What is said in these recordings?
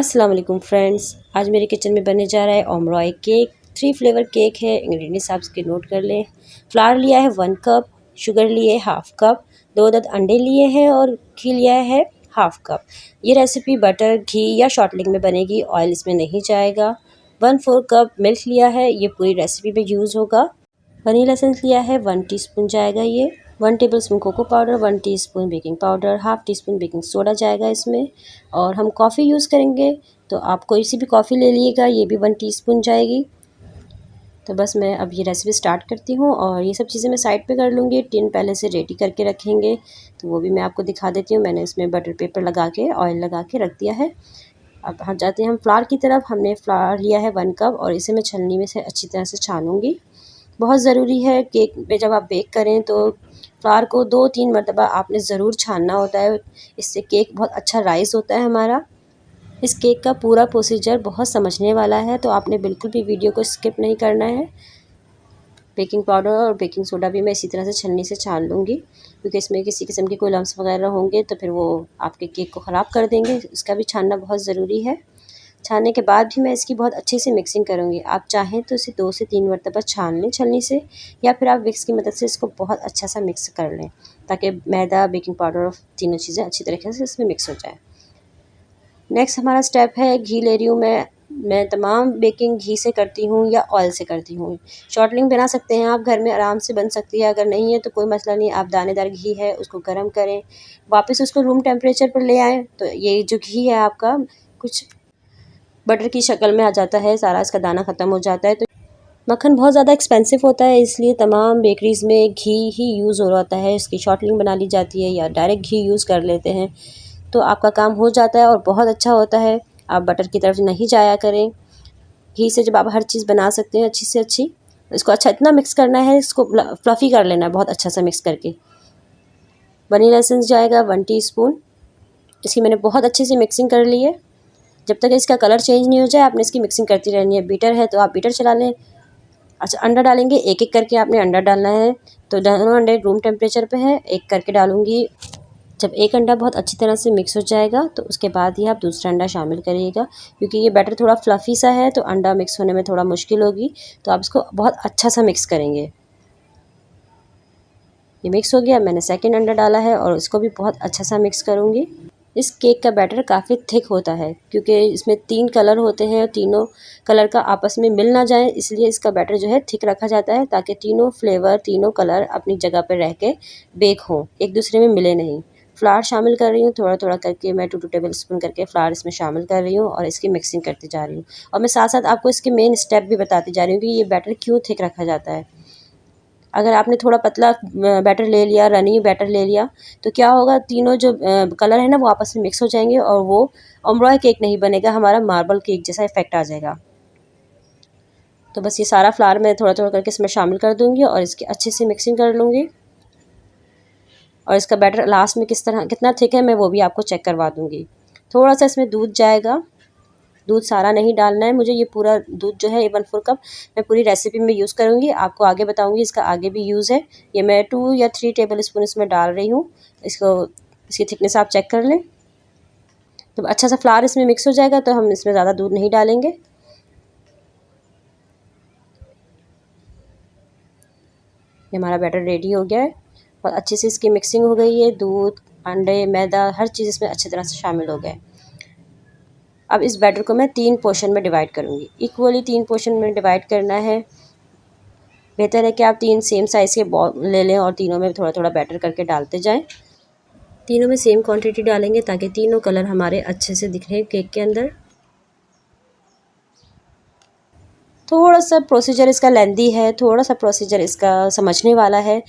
अस्सलाम वालेकुम फ्रेंड्स, आज मेरे किचन में बनने जा रहा है ओमरॉय केक। 3 फ्लेवर केक है। इंग्रेडिएंट्स आप इसके नोट कर लें। फ्लावर लिया है 1 कप, शुगर लिए हाफ़ कप, 2 अदद अंडे लिए हैं और घी लिया है हाफ़ कप। ये रेसिपी बटर, घी या शॉर्टलिंग में बनेगी, ऑयल इसमें नहीं जाएगा। 1/4 कप मिल्क लिया है, ये पूरी रेसिपी में यूज़ होगा। वनीला एसेंस लिया है 1 टीस्पून जाएगा ये। 1 tablespoon cocoa powder, 1 teaspoon baking powder, half teaspoon baking soda जाएगा इसमें। और हम कॉफ़ी यूज़ करेंगे तो आप कोई सी भी कॉफ़ी ले लीजिएगा, ये भी 1 टीस्पून जाएगी। तो बस मैं अब ये रेसिपी स्टार्ट करती हूँ और ये सब चीज़ें मैं साइड पे कर लूँगी। टिन पहले से रेडी करके रखेंगे, तो वो भी मैं आपको दिखा देती हूँ। मैंने इसमें बटर पेपर लगा के, ऑयल लगा के रख दिया है। अब हम जाते हैं हम फ्लावर की तरफ। हमने फ्लावर लिया है 1 कप और इसे मैं छलनी में से अच्छी तरह से छानूँगी। बहुत ज़रूरी है केक में जब आप बेक करें तो फ्लावर को 2-3 मरतबा आपने ज़रूर छानना होता है। इससे केक बहुत अच्छा राइज़ होता है हमारा। इस केक का पूरा प्रोसीजर बहुत समझने वाला है, तो आपने बिल्कुल भी वीडियो को स्किप नहीं करना है। बेकिंग पाउडर और बेकिंग सोडा भी मैं इसी तरह से छन्नी से छान लूँगी, क्योंकि इसमें किसी किस्म के कोई लम्स वगैरह होंगे तो फिर वो आपके केक को ख़राब कर देंगे। इसका भी छानना बहुत ज़रूरी है। छानने के बाद भी मैं इसकी बहुत अच्छे से मिक्सिंग करूँगी। आप चाहें तो इसे 2 से 3 मरतबा छान लें छलनी से, या फिर आप विक्स की मदद से इसको बहुत अच्छा सा मिक्स कर लें, ताकि मैदा, बेकिंग पाउडर और तीनों चीज़ें अच्छी तरीके से इसमें मिक्स हो जाए। नेक्स्ट हमारा स्टेप है घी ले रही हूँ मैं तमाम बेकिंग घी से करती हूँ या ऑयल से करती हूँ। शॉर्टलिंग बना सकते हैं आप घर में, आराम से बन सकती है। अगर नहीं है तो कोई मसला नहीं, आप दानेदार घी है उसको गर्म करें, वापस उसको रूम टेम्परेचर पर ले आएँ तो ये जो घी है आपका कुछ बटर की शक्ल में आ जाता है, सारा इसका दाना ख़त्म हो जाता है। तो मक्खन बहुत ज़्यादा एक्सपेंसिव होता है, इसलिए तमाम बेकरीज़ में घी ही यूज़ हो रहा होता है। इसकी शॉर्टलिंग बना ली जाती है या डायरेक्ट घी यूज़ कर लेते हैं, तो आपका काम हो जाता है और बहुत अच्छा होता है। आप बटर की तरफ नहीं जाया करें। घी से जब आप हर चीज़ बना सकते हैं अच्छी से अच्छी, इसको अच्छा इतना मिक्स करना है, इसको फ्लफ़ी कर लेना है बहुत अच्छा सा मिक्स करके। वनीला एसेंस जाएगा 1 टीस्पून। इसकी मैंने बहुत अच्छे से मिक्सिंग कर ली है। जब तक इसका कलर चेंज नहीं हो जाए आपने इसकी मिक्सिंग करती रहनी है। बीटर है तो आप बीटर चला लें। अच्छा, अंडा डालेंगे, एक-एक करके आपने अंडा डालना है। तो दोनों अंडे रूम टेम्परेचर पे हैं, एक करके डालूँगी। जब एक अंडा बहुत अच्छी तरह से मिक्स हो जाएगा तो उसके बाद ही आप दूसरा अंडा शामिल करिएगा, क्योंकि ये बैटर थोड़ा फ्लफ़ी सा है तो अंडा मिक्स होने में थोड़ा मुश्किल होगी। तो आप इसको बहुत अच्छा सा मिक्स करेंगे। ये मिक्स हो गया, मैंने सेकंड अंडा डाला है और इसको भी बहुत अच्छा सा मिक्स करूँगी। इस केक का बैटर काफ़ी थिक होता है, क्योंकि इसमें 3 कलर होते हैं और तीनों कलर का आपस में मिल ना जाए, इसलिए इसका बैटर जो है थिक रखा जाता है, ताकि तीनों फ्लेवर, तीनों कलर अपनी जगह पर रह के बेक हों, एक दूसरे में मिले नहीं। फ्लावर शामिल कर रही हूँ, थोड़ा-थोड़ा करके मैं 2-2 टेबलस्पून करके फ्लावर इसमें शामिल कर रही हूँ और इसकी मिक्सिंग करती जा रही हूँ। और मैं साथ-साथ आपको इसके मेन स्टेप भी बताती जा रही हूँ कि ये बैटर क्यों थिक रखा जाता है। अगर आपने थोड़ा पतला बैटर ले लिया, रनी बैटर ले लिया, तो क्या होगा, तीनों जो कलर है ना वो आपस में मिक्स हो जाएंगे और वो ओमरॉय केक नहीं बनेगा, हमारा मार्बल केक जैसा इफेक्ट आ जाएगा। तो बस ये सारा फ्लावर मैं थोड़ा-थोड़ा करके इसमें शामिल कर दूँगी और इसकी अच्छे से मिक्सिंग कर लूँगी। और इसका बैटर लास्ट में कितना थिक है मैं वो भी आपको चेक करवा दूँगी। थोड़ा सा इसमें दूध जाएगा, दूध सारा नहीं डालना है मुझे। ये पूरा दूध जो है 1/4 कप मैं पूरी रेसिपी में यूज़ करूँगी, आपको आगे बताऊँगी इसका आगे भी यूज़ है। ये मैं 2 या 3 टेबलस्पून इसमें डाल रही हूँ। इसकी थिकनेस आप चेक कर लें। तो अच्छा सा फ्लावर इसमें मिक्स हो जाएगा तो हम इसमें ज़्यादा दूध नहीं डालेंगे। ये हमारा बैटर रेडी हो गया है और अच्छे से इसकी मिक्सिंग हो गई है। दूध, अंडे, मैदा हर चीज़ इसमें अच्छी तरह से शामिल हो गए। अब इस बैटर को मैं 3 पोर्शन में डिवाइड करूँगी, इक्वली 3 पोर्शन में डिवाइड करना है। बेहतर है कि आप 3 सेम साइज़ के बॉल ले लें और तीनों में थोड़ा-थोड़ा बैटर करके डालते जाएं। तीनों में सेम क्वांटिटी डालेंगे ताकि तीनों कलर हमारे अच्छे से दिखें केक के अंदर। थोड़ा सा प्रोसीजर इसका लेंदी है, थोड़ा सा प्रोसीजर इसका समझने वाला है।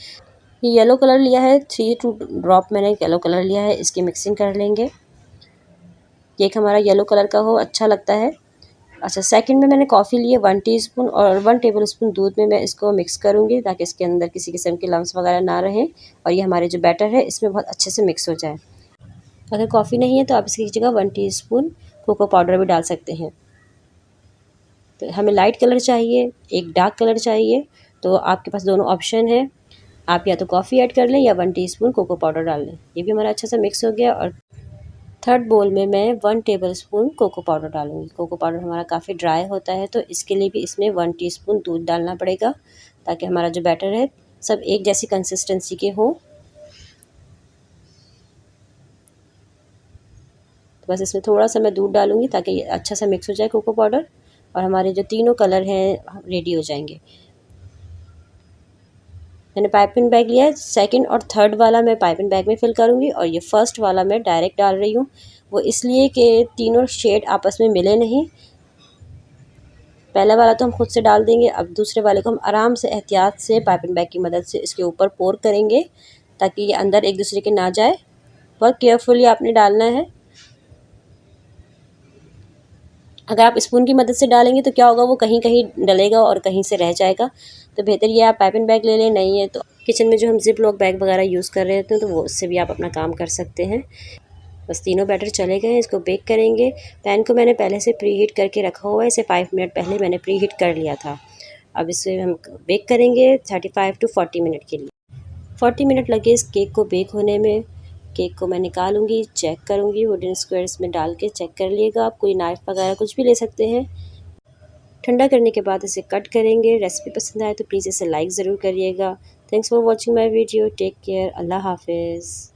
ये येलो कलर लिया है, 3-2 ड्रॉप मैंने येलो कलर लिया है, इसकी मिक्सिंग कर लेंगे। केक हमारा येलो कलर का हो, अच्छा लगता है। अच्छा, सेकंड में मैंने कॉफ़ी ली है 1 टीस्पून और 1 टेबलस्पून दूध में मैं इसको मिक्स करूँगी, ताकि इसके अंदर किसी किस्म के लम्स वगैरह ना रहें और ये हमारे जो बैटर है इसमें बहुत अच्छे से मिक्स हो जाए। अगर कॉफ़ी नहीं है तो आप इसकी जगह 1 टीस्पून कोको पाउडर भी डाल सकते हैं। तो हमें लाइट कलर चाहिए, एक डार्क कलर चाहिए, तो आपके पास दोनों ऑप्शन है। आप या तो कॉफ़ी ऐड कर लें या 1 टीस्पून कोको पाउडर डाल लें। ये भी हमारा अच्छा सा मिक्स हो गया और थर्ड बोल में मैं 1 टेबलस्पून कोको पाउडर डालूँगी। कोको पाउडर हमारा काफ़ी ड्राई होता है, तो इसके लिए भी इसमें 1 टीस्पून दूध डालना पड़ेगा, ताकि हमारा जो बैटर है सब एक जैसी कंसिस्टेंसी के हो। तो बस इसमें थोड़ा सा मैं दूध डालूँगी ताकि ये अच्छा सा मिक्स हो जाए कोको पाउडर, और हमारे जो तीनों कलर हैं रेडी हो जाएंगे। मैंने पाइपिंग बैग लिया है, सेकंड और थर्ड वाला मैं पाइपिंग बैग में फिल करूँगी, और ये फर्स्ट वाला मैं डायरेक्ट डाल रही हूँ। वो इसलिए कि तीनों शेड आपस में मिले नहीं। पहला वाला तो हम खुद से डाल देंगे, अब दूसरे वाले को हम आराम से एहतियात से पाइपिंग बैग की मदद से इसके ऊपर पोर करेंगे, ताकि ये अंदर एक दूसरे के ना जाए। बहुत केयरफुली आपने डालना है। अगर आप स्पून की मदद से डालेंगे तो क्या होगा, वो कहीं कहीं डलेगा और कहीं से रह जाएगा। तो बेहतर ये आप पाइपिंग बैग ले लें, नहीं है तो किचन में जो हम जिप लॉक बैग वगैरह यूज़ कर रहे होते हैं, तो वो उससे भी आप अपना काम कर सकते हैं। बस तीनों बैटर चले गए हैं, इसको बेक करेंगे। पैन को मैंने पहले से प्री हीट करके रखा हुआ है, इसे 5 मिनट पहले मैंने प्री हीट कर लिया था। अब इसे हम बेक करेंगे 35 टू 40 मिनट के लिए। 40 मिनट लगे इस केक को बेक होने में। केक को मैं निकालूंगी, चेक करूंगी, वुडन स्क्वायर्स में डाल के चेक कर लिएगा आप। कोई नाइफ़ वगैरह कुछ भी ले सकते हैं। ठंडा करने के बाद इसे कट करेंगे। रेसिपी पसंद आए तो प्लीज़ इसे लाइक ज़रूर करिएगा। Thanks for watching my video. Take care. अल्लाह हाफिज़।